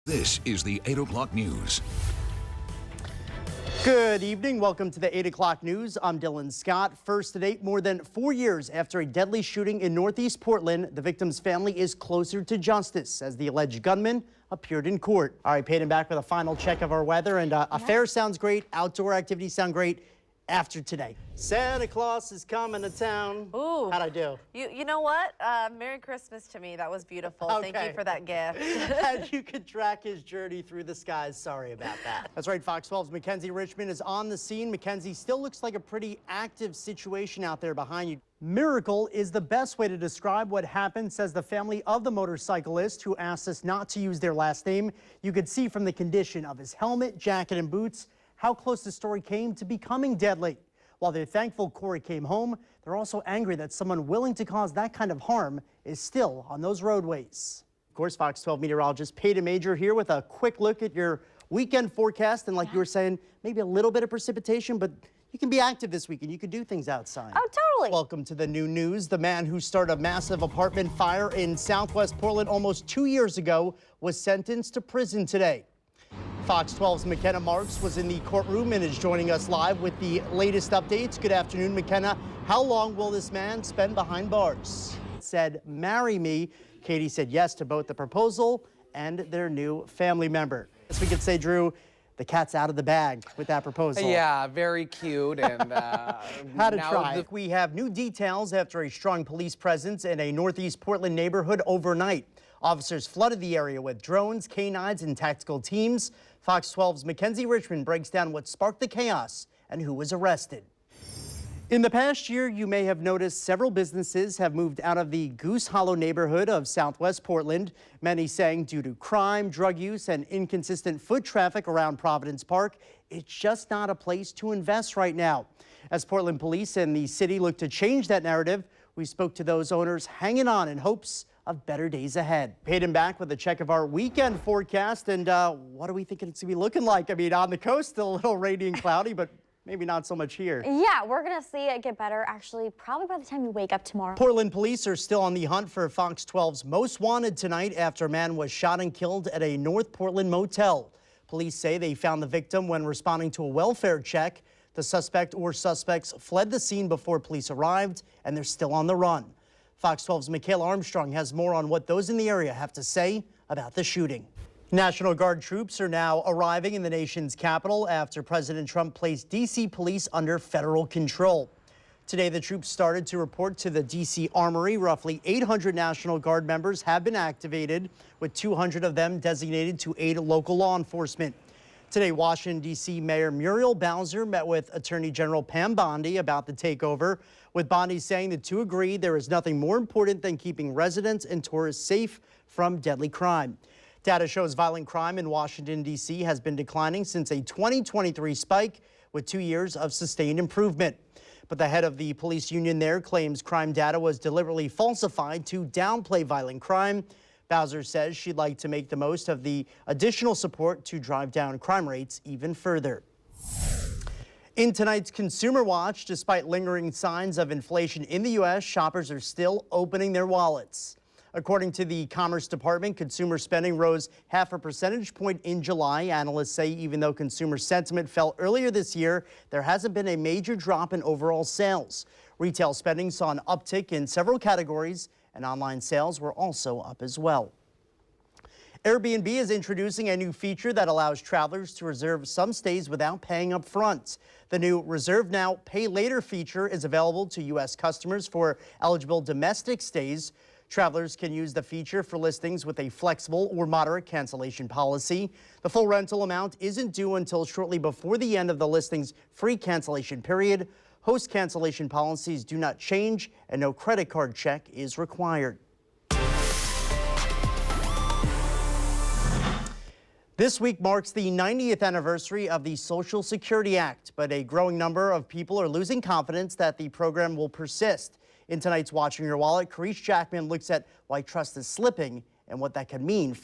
This is the 8 o'clock news. Good evening. Welcome to the 8 o'clock news. I'm Dylan Scott. First to date, more than 4 years after a deadly shooting in Northeast Portland, the victim's family is closer to justice as the alleged gunman appeared in court. All right, Peyton, back with a final check of our weather. And a fair sounds great. Outdoor activities sound great after today. Santa Claus is coming to town. Ooh. How'd I do? You know what? Merry Christmas to me. That was beautiful. Okay. Thank you for that gift. As you could track his journey through the skies. Sorry about that. That's right. Fox 12's Mackenzie Richmond is on the scene. Mackenzie, still looks like a pretty active situation out there behind you. Miracle is the best way to describe what happened, says the family of the motorcyclist who asked us not to use their last name. You could see from the condition of his helmet, jacket, and boots how close the story came to becoming deadly. While they're thankful Corey came home, they're also angry that someone willing to cause that kind of harm is still on those roadways. Of course, Fox 12 meteorologist Peyton Major here with a quick look at your weekend forecast. And like you were saying, maybe a little bit of precipitation, but you can be active this weekend. You can do things outside. Oh, totally. Welcome to the new news. The man who started a massive apartment fire in Southwest Portland almost 2 years ago was sentenced to prison today. Fox 12's McKenna Marks was in the courtroom and is joining us live with the latest updates. Good afternoon, McKenna. How long will this man spend behind bars? Said, marry me. Katie said yes to both the proposal and their new family member. As we could say, Drew, the cat's out of the bag with that proposal. Yeah, very cute. And how to try. We have new details after a strong police presence in a Northeast Portland neighborhood overnight. Officers flooded the area with drones, canines, and tactical teams. Fox 12's Mackenzie Richmond breaks down what sparked the chaos and who was arrested. In the past year, you may have noticed several businesses have moved out of the Goose Hollow neighborhood of Southwest Portland. Many saying due to crime, drug use, and inconsistent foot traffic around Providence Park, it's just not a place to invest right now. As Portland police and the city look to change that narrative, we spoke to those owners hanging on in hopes of better days ahead. Peyton back with a check of our weekend forecast. And what are we thinking it's going to be looking like? I mean, on the coast, still a little rainy and cloudy, but maybe not so much here. Yeah, we're going to see it get better, actually, probably by the time you wake up tomorrow. Portland police are still on the hunt for Fox 12's most wanted tonight after a man was shot and killed at a North Portland motel. Police say they found the victim when responding to a welfare check. The suspect or suspects fled the scene before police arrived, and they're still on the run. Fox 12's Michaela Armstrong has more on what those in the area have to say about the shooting. National Guard troops are now arriving in the nation's capital after President Trump placed D.C. police under federal control. Today, the troops started to report to the D.C. Armory. Roughly 800 National Guard members have been activated, with 200 of them designated to aid local law enforcement. Today, Washington, D.C. Mayor Muriel Bowser met with Attorney General Pam Bondi about the takeover, with Bondi saying the two agree there is nothing more important than keeping residents and tourists safe from deadly crime. Data shows violent crime in Washington, D.C. has been declining since a 2023 spike, with 2 years of sustained improvement. But the head of the police union there claims crime data was deliberately falsified to downplay violent crime. Bowser says she'd like to make the most of the additional support to drive down crime rates even further. In tonight's Consumer Watch, despite lingering signs of inflation in the U.S., shoppers are still opening their wallets. According to the Commerce Department, consumer spending rose 0.5 percentage point in July. Analysts say even though consumer sentiment fell earlier this year, there hasn't been a major drop in overall sales. Retail spending saw an uptick in several categories, and online sales were also up as well. Airbnb is introducing a new feature that allows travelers to reserve some stays without paying up front. The new Reserve Now, Pay Later feature is available to U.S. customers for eligible domestic stays. Travelers can use the feature for listings with a flexible or moderate cancellation policy. The full rental amount isn't due until shortly before the end of the listing's free cancellation period. Host cancellation policies do not change, and no credit card check is required. This week marks the 90th anniversary of the Social Security Act, but a growing number of people are losing confidence that the program will persist. In tonight's Watching Your Wallet, Carice Jackman looks at why trust is slipping and what that could mean